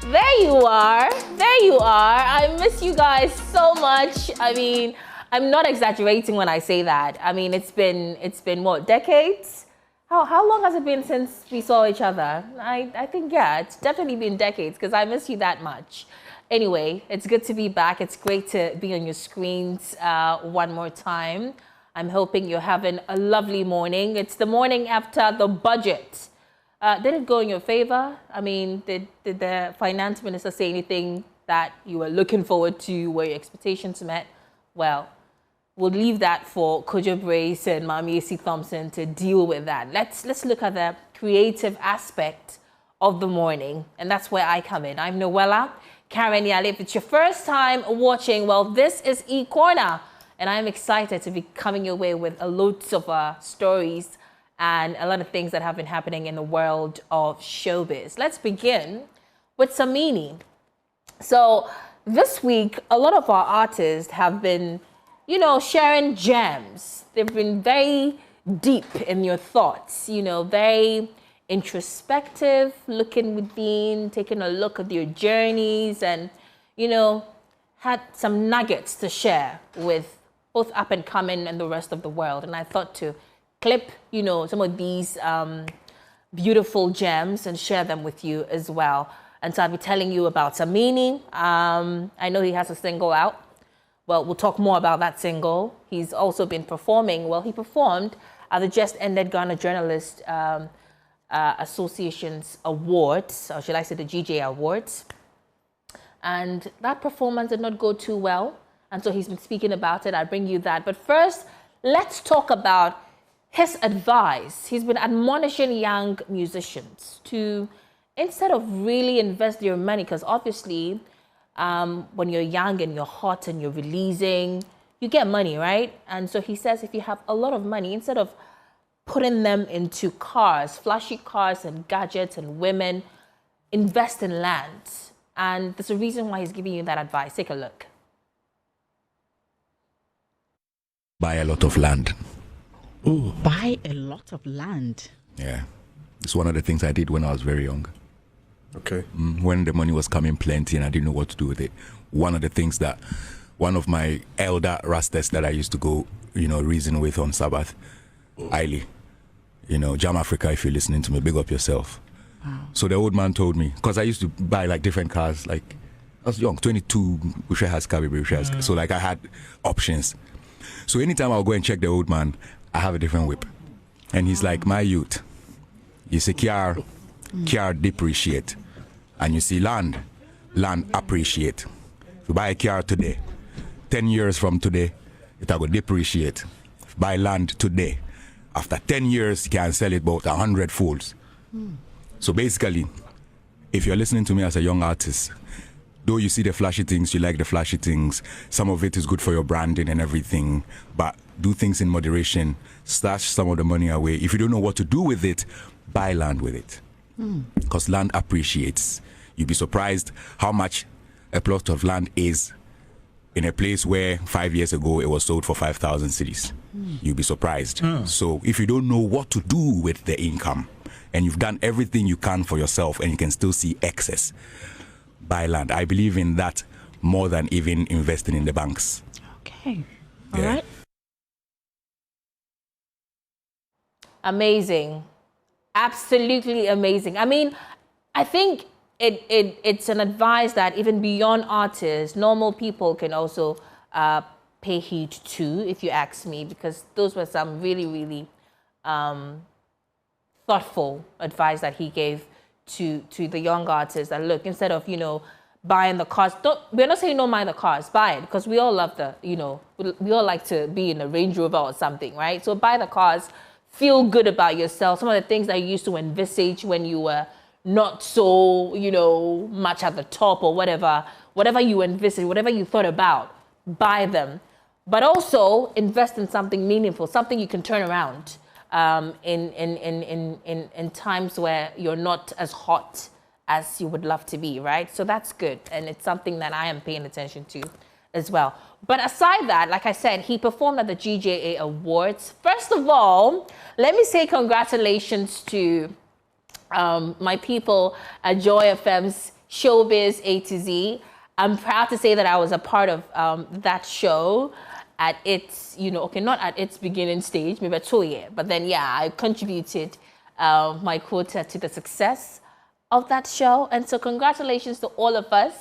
There you are. There you are. I miss you guys so much. I mean, I'm not exaggerating when I say that. I mean, it's been what, decades? How long has it been since we saw each other? I think, yeah, it's definitely been decades because I miss you that much. Anyway, it's good to be back. It's great to be on your screens one more time. I'm hoping you're having a lovely morning. It's the morning after the budget. Did it go in your favor? I mean, did the finance minister say anything that you were looking forward to, where your expectations met? Well, we'll leave that for Kojo Brace and Mami AC Thompson to deal with that. Let's look at the creative aspect of the morning, and that's where I come in. I'm Noella Karen. If it's your first time watching, well, this is E-Corner, and I'm excited to be coming your way with loads of stories and a lot of things that have been happening in the world of showbiz. Let's begin with Samini. So this week, a lot of our artists have been, sharing gems. They've been very deep in your thoughts, very introspective, looking within, taking a look at your journeys, and, had some nuggets to share with both up and coming and the rest of the world. And I thought to clip, some of these beautiful gems and share them with you as well. And so I'll be telling you about Samini. I know he has a single out. Well, we'll talk more about that single. He's also been performing. Well, he performed at the just ended Ghana Journalist Association's awards, or should I say the GJ Awards. And that performance did not go too well. And so he's been speaking about it. I'll bring you that. But first, let's talk about his advice. He's been admonishing young musicians to, instead of really invest your money, because obviously when you're young and you're hot and you're releasing, you get money, right? And so he says if you have a lot of money, instead of putting them into cars, flashy cars and gadgets and women, invest in land. And there's a reason why he's giving you that advice. Take a look. Buy a lot of land. Ooh. Buy a lot of land. Yeah. It's one of the things I did when I was very young. Okay. When the money was coming plenty and I didn't know what to do with it. One of the things that one of my elder rastas that I used to go, reason with on Sabbath, Ailey, Jam Africa, if you're listening to me, big up yourself. Wow. So the old man told me, because I used to buy like different cars, like I was young, 22, Usha has car, so like I had options. So anytime I'll go and check the old man, I have a different whip. And he's like, my youth, you see car depreciate. And you see land appreciate. If you buy a car today, 10 years from today, it will depreciate. If you buy land today, after 10 years, you can sell it about 100 folds. So basically, if you're listening to me as a young artist, though you see the flashy things, you like the flashy things, some of it is good for your branding and everything, but do things in moderation, stash some of the money away. If you don't know what to do with it, buy land with it. Because land appreciates. You'd be surprised how much a plot of land is in a place where 5 years ago it was sold for 5,000 cedis. You'd be surprised. So if you don't know what to do with the income, and you've done everything you can for yourself and you can still see excess, buy land. I believe in that more than even investing in the banks. Okay. All right. Amazing. Absolutely amazing. I mean, I think it's an advice that even beyond artists, normal people can also pay heed to, if you ask me, because those were some really, really thoughtful advice that he gave to the young artists. That look, instead of buying the cars, we're not saying don't buy the cars, buy it, because we all love we all like to be in a Range Rover or something, right? So buy the cars, feel good about yourself. Some of the things that you used to envisage when you were not so much at the top, or whatever you envisaged, whatever you thought about, buy them. But also invest in something meaningful, something you can turn around in times where you're not as hot as you would love to be, right? So that's good. And it's something that I am paying attention to as well. But aside that, like I said, he performed at the GJA Awards. First of all, let me say congratulations to my people at Joy FM's Showbiz A to Z. I'm proud to say that I was a part of that show at its, okay, not at its beginning stage, maybe 2 years, but then, yeah, I contributed my quota to the success of that show. And so congratulations to all of us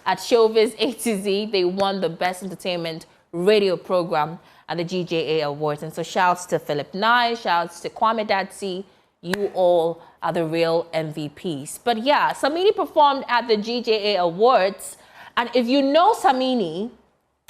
at Showbiz A to Z. They won the Best Entertainment Radio Program at the GJA Awards. And so shouts to Philip Nye, shouts to Kwame Datsi. You all are the real MVPs. But yeah, Samini performed at the GJA Awards. And if you know Samini,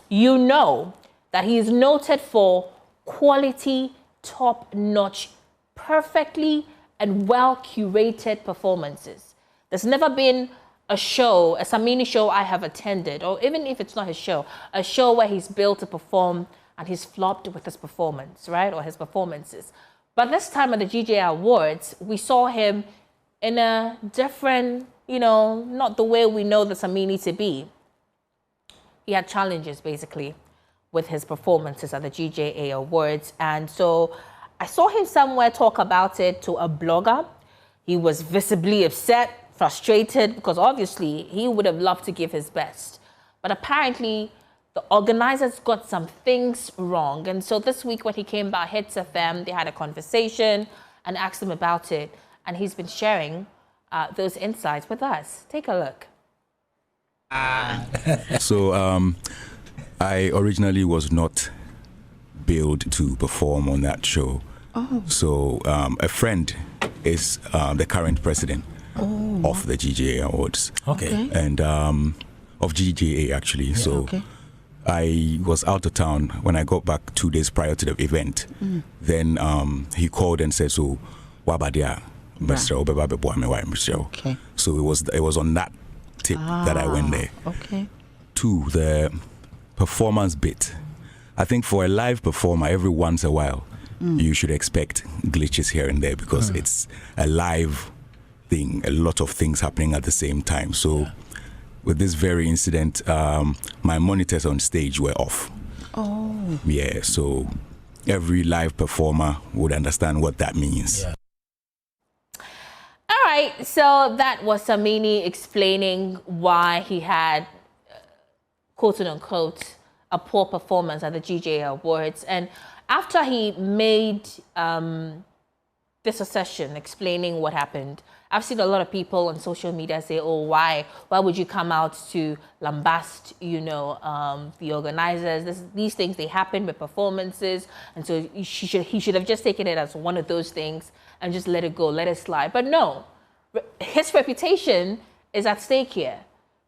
you know that he is noted for quality, top-notch, perfectly and well-curated performances. There's never been a show, a Samini show I have attended, or even if it's not his show, a show where he's built to perform and he's flopped with his performance, right? Or his performances. But this time at the GJA Awards, we saw him in a different, not the way we know the Samini to be. He had challenges, basically, with his performances at the GJA Awards. And so I saw him somewhere talk about it to a blogger. He was visibly upset, frustrated, because obviously he would have loved to give his best. But apparently the organizers got some things wrong. And so this week when he came by Hits FM, they had a conversation and asked him about it. And he's been sharing those insights with us. Take a look. So I originally was not billed to perform on that show. Oh. So a friend is the current president of the GJA Awards. Okay. And of GJA actually. Yeah, so I was out of town when I got back 2 days prior to the event. Then he called and said, so wabadia okay. So it was on that tip that I went there. Okay. To the performance bit. I think for a live performer, every once in a while, you should expect glitches here and there because it's a live thing, a lot of things happening at the same time. So with this very incident, my monitors on stage were off. Oh. Yeah, so every live performer would understand what that means. Yeah. All right, so that was Samini explaining why he had, quote unquote, a poor performance at the GJA Awards. And after he made this session explaining what happened, I've seen a lot of people on social media say, oh, why would you come out to lambast, the organizers? These things, they happen with performances. And so he should have just taken it as one of those things and just let it go, let it slide. But no, his reputation is at stake here,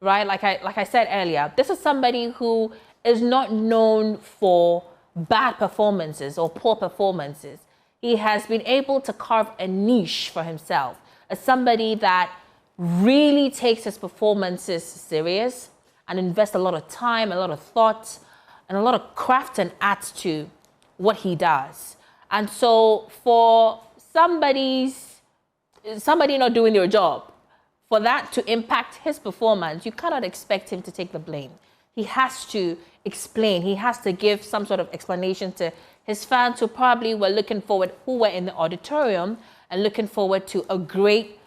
right? Like I said earlier, this is somebody who is not known for bad performances or poor performances. He has been able to carve a niche for himself as somebody that really takes his performances serious and invests a lot of time, a lot of thought, and a lot of craft and art to what he does. And so for somebody not doing their job, for that to impact his performance, you cannot expect him to take the blame. He has to explain. He has to give some sort of explanation to his fans who probably were looking forward, who were in the auditorium and looking forward to a great,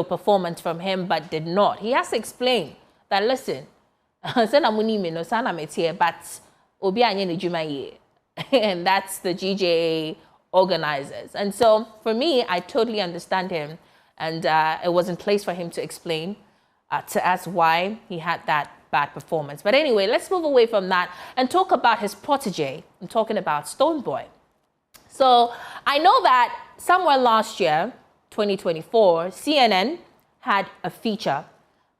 performance from him, but did not. He has to explain that, listen, and that's the GJA organizers. And so for me, I totally understand him. And it was in place for him to explain to us why he had that bad performance. But anyway, let's move away from that and talk about his protege. I'm talking about Stonebwoy. So I know that somewhere last year, 2024, CNN had a feature.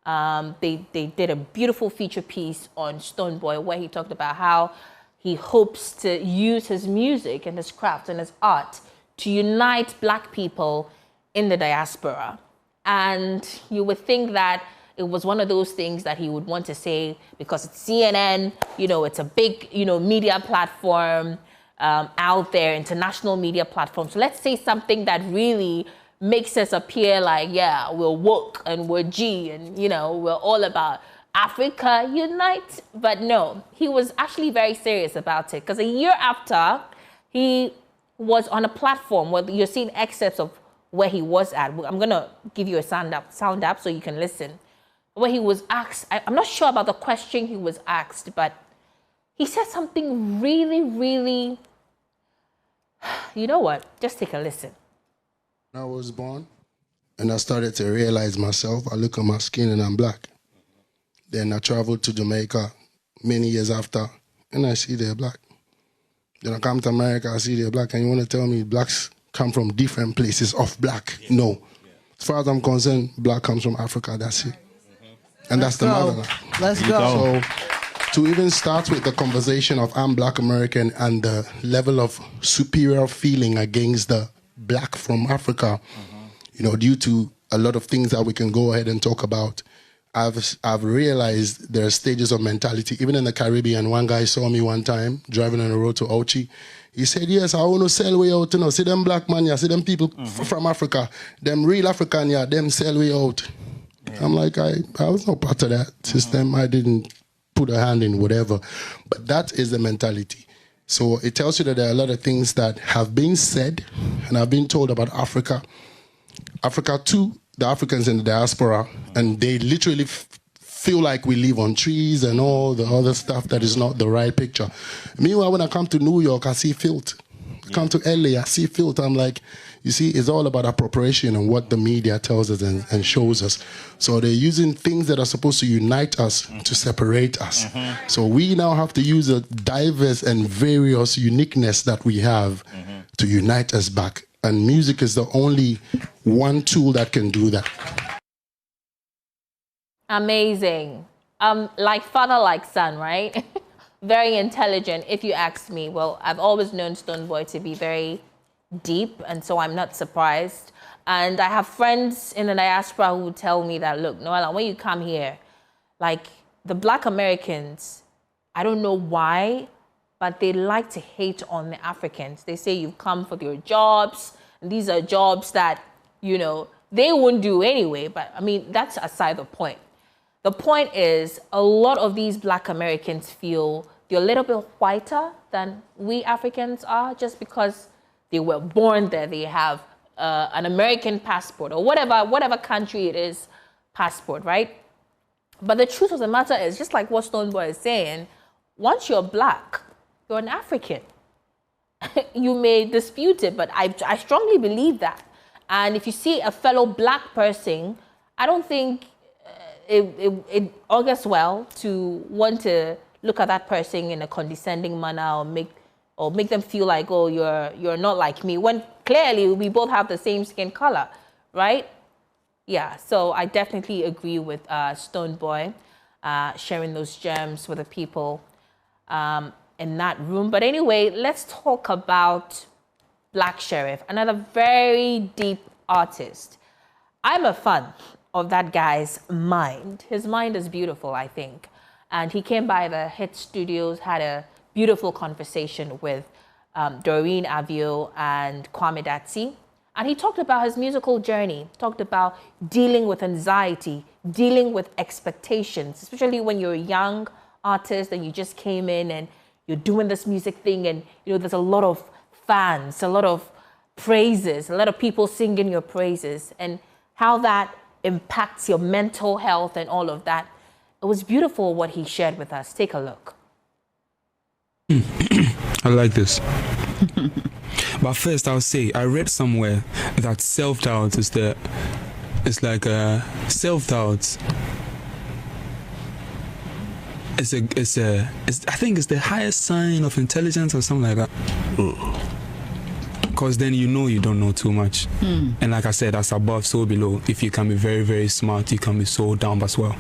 They did a beautiful feature piece on Stonebwoy where he talked about how he hopes to use his music and his craft and his art to unite Black people in the diaspora. And you would think that it was one of those things that he would want to say because it's CNN, it's a big, media platform out there, international media platform. So let's say something that really makes us appear like, yeah, we're woke and we're G and, we're all about Africa unite. But no, he was actually very serious about it because a year after, he was on a platform where you're seeing excerpts of where he was at. I'm going to give you a sound up so you can listen. when he was asked, I'm not sure about the question he was asked, but he said something really, really, you know what? Just take a listen. When I was born and I started to realize myself, I look at my skin and I'm black. Then I traveled to Jamaica many years after and I see they're black. Then I come to America, I see they're black. And you want to tell me blacks come from different places of black? No. As far as I'm concerned, black comes from Africa, that's it. And that's the motherland. Let's go. So to even start with the conversation of I'm black American and the level of superior feeling against the black from Africa, you know, due to a lot of things that we can go ahead and talk about, I've realized there are stages of mentality. Even in the Caribbean, one guy saw me one time driving on the road to Ochi. He said, yes, I want to sell way out, you know, see them black man, yeah, see them people from Africa, them real African, yeah, them sell way out. Yeah. I'm like, I was not part of that system. I didn't put a hand in whatever. But that is the mentality. So it tells you that there are a lot of things that have been said and have been told about Africa. Africa too, the Africans in the diaspora, and they literally feel like we live on trees and all the other stuff that is not the right picture. Meanwhile, when I come to New York, I see filth. I come to LA, I see filth. I'm like, you see, it's all about appropriation and what the media tells us and shows us. So they're using things that are supposed to unite us to separate us. So we now have to use a diverse and various uniqueness that we have to unite us back. And music is the only one tool that can do that. Amazing. Like father, like son, right? Very intelligent, if you ask me. Well, I've always known Stonebwoy to be very deep, and so I'm not surprised. And I have friends in the diaspora who tell me that, look, Noella, when you come here, like the Black Americans, I don't know why, but they like to hate on the Africans. They say you've come for your jobs, and these are jobs that, you know, they wouldn't do anyway. But I mean, that's aside the point. The point is, a lot of these Black Americans feel they're a little bit whiter than we Africans are, just because they were born there. They have an American passport or whatever country it is, passport, right? But the truth of the matter is, just like what Stonebwoy is saying, once you're Black, you're an African. You may dispute it, but I strongly believe that. And if you see a fellow Black person, I don't think it augurs well to want to look at that person in a condescending manner or make them feel like, oh, you're not like me, when clearly we both have the same skin color, right? Yeah, so I definitely agree with Stonebwoy sharing those gems with the people in that room. But anyway, let's talk about Black Sherif, another very deep artist. I'm a fan of that guy's mind. His mind is beautiful, I think. And he came by the Hit Studios, had a beautiful conversation with Doreen Avio and Kwame Datsi. And he talked about his musical journey, talked about dealing with anxiety, dealing with expectations, especially when you're a young artist and you just came in and you're doing this music thing, and you know there's a lot of fans, a lot of praises, a lot of people singing your praises, and how that impacts your mental health and all of that. It was beautiful what he shared with us. Take a look. I like this. But first I'll say, I read somewhere that self-doubt is like self-doubt. I think it's the highest sign of intelligence or something like that. Because then you know you don't know too much. And like I said, as above, so below. If you can be very, very smart, you can be so dumb as well.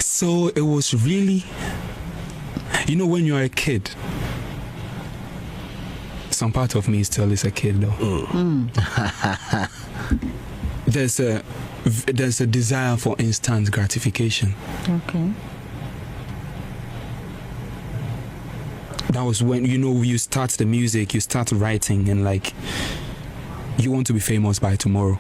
So it was really, you know, when you're a kid, some part of me still is a kid though. There's a desire for instant gratification. Okay. That was when, you know, you start the music, you start writing, and like, you want to be famous by tomorrow.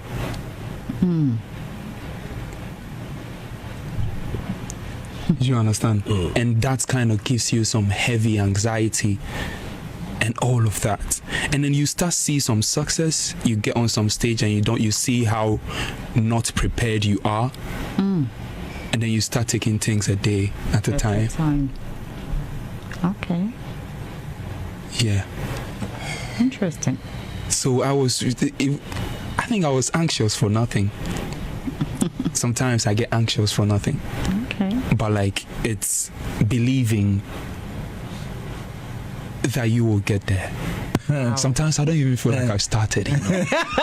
Do you understand? And that kind of gives you some heavy anxiety and all of that. And then you start see some success, you get on some stage and you see how not prepared you are. And then you start taking things a day at a time. Okay. Yeah. Interesting. So I think I was anxious for nothing. Sometimes I get anxious for nothing. Okay. But like, it's believing that you will get there. Sometimes I don't even feel like I've started.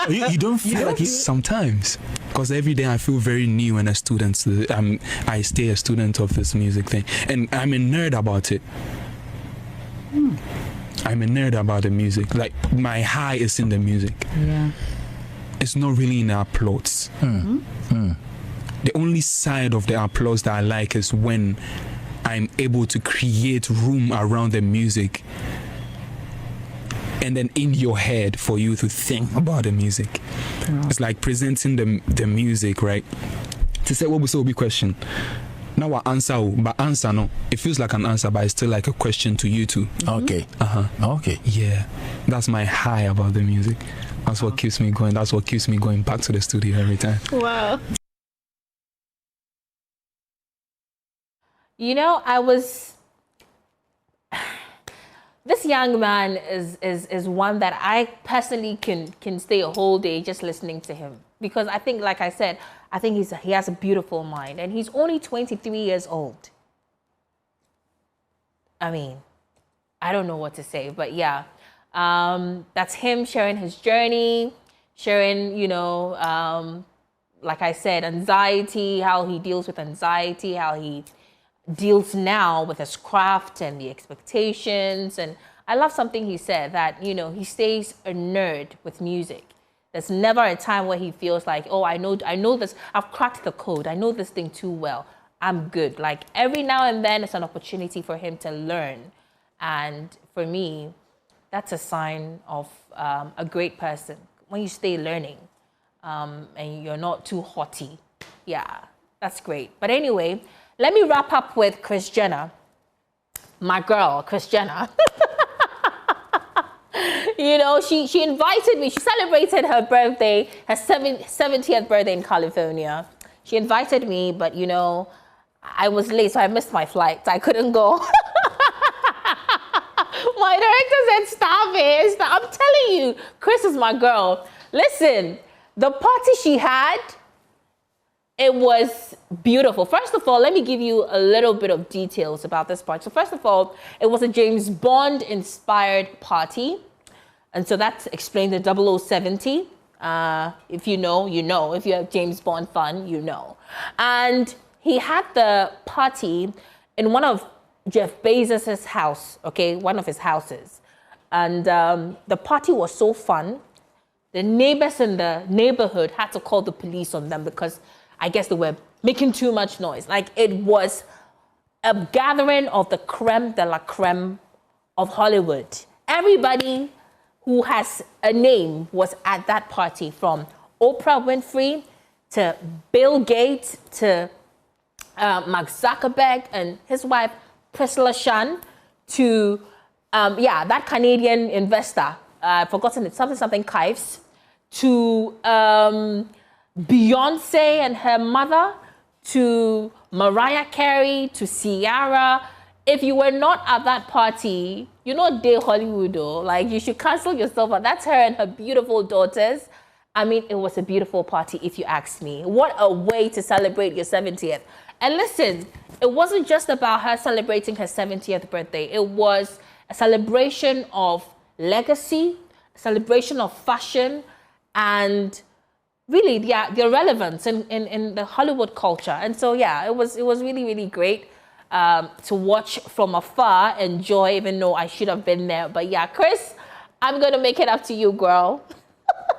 You don't feel like you... Sometimes. Because every day I feel very new and a student. I stay a student of this music thing. And I'm a nerd about it. I'm a nerd about the music. Like, my high is in the music. Yeah. It's not really in the applause. The only side of the applause that I like is when I'm able to create room around the music and then in your head for you to think about the music. It's like presenting the music, right? To say what was the question. Now I answer, but answer no. It feels like an answer, but it's still like a question to you too. Okay. Okay. Yeah. That's my high about the music. That's what keeps me going. That's what keeps me going back to the studio every time. Wow. You know, this young man is one that I personally can stay a whole day just listening to him, because I think, like I said, I think he has a beautiful mind, and he's only 23 years old. I mean, I don't know what to say, but yeah, that's him sharing his journey, sharing, you know, like I said, anxiety, how he deals with anxiety, how he deals now with his craft and the expectations. And I love something he said, that, you know, he stays a nerd with music. There's never a time where he feels like, oh, I know this, I've cracked the code, I know this thing too well, I'm good. Like, every now and then it's an opportunity for him to learn. And for me, that's a sign of a great person, when you stay learning and you're not too haughty. Yeah, that's great. But anyway, let me wrap up with Kris Jenner, my girl, Kris Jenner. You know, she invited me. She celebrated her birthday, her 70th birthday in California. She invited me, but, you know, I was late, so I missed my flight. I couldn't go. My director said, stop it. I'm telling you, Kris is my girl. Listen, the party she had, it was beautiful. First of all, let me give you a little bit of details about this party. So first of all, it was a James Bond inspired party. And so that explains the 0070. If you know, you know. If you're a James Bond fan, you know. And he had the party in one of Jeff Bezos' house, okay, one of his houses. And the party was so fun. The neighbors in the neighborhood had to call the police on them because I guess they were making too much noise. Like, it was a gathering of the creme de la creme of Hollywood. Everybody who has a name was at that party, from Oprah Winfrey to Bill Gates to Mark Zuckerberg and his wife Priscilla Shan to that Canadian investor, I've forgotten it, something Kives, to Beyonce and her mother, to Mariah Carey, to Ciara. If you were not at that party, you're not there Hollywood though. Like, you should cancel yourself out. That's her and her beautiful daughters. I mean, it was a beautiful party, if you ask me. What a way to celebrate your 70th. And listen, it wasn't just about her celebrating her 70th birthday. It was a celebration of legacy, a celebration of fashion, and really their relevance in the Hollywood culture. And so, yeah, it was really, really great to watch from afar, enjoy, even though I should have been there. But yeah, Kris, I'm going to make it up to you, girl.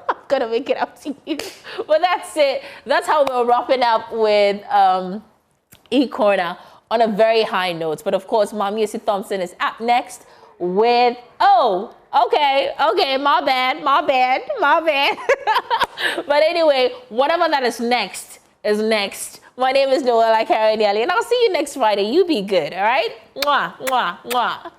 I'm going to make it up to you. But that's it. That's how we're wrapping up with E-Corner on a very high note. But of course, Mamiesi Thompson is up next with, okay, my bad. But anyway, whatever that is next is next. My name is Noella Caranielli, and I'll see you next Friday. You be good, all right? Mwah, mwah, mwah.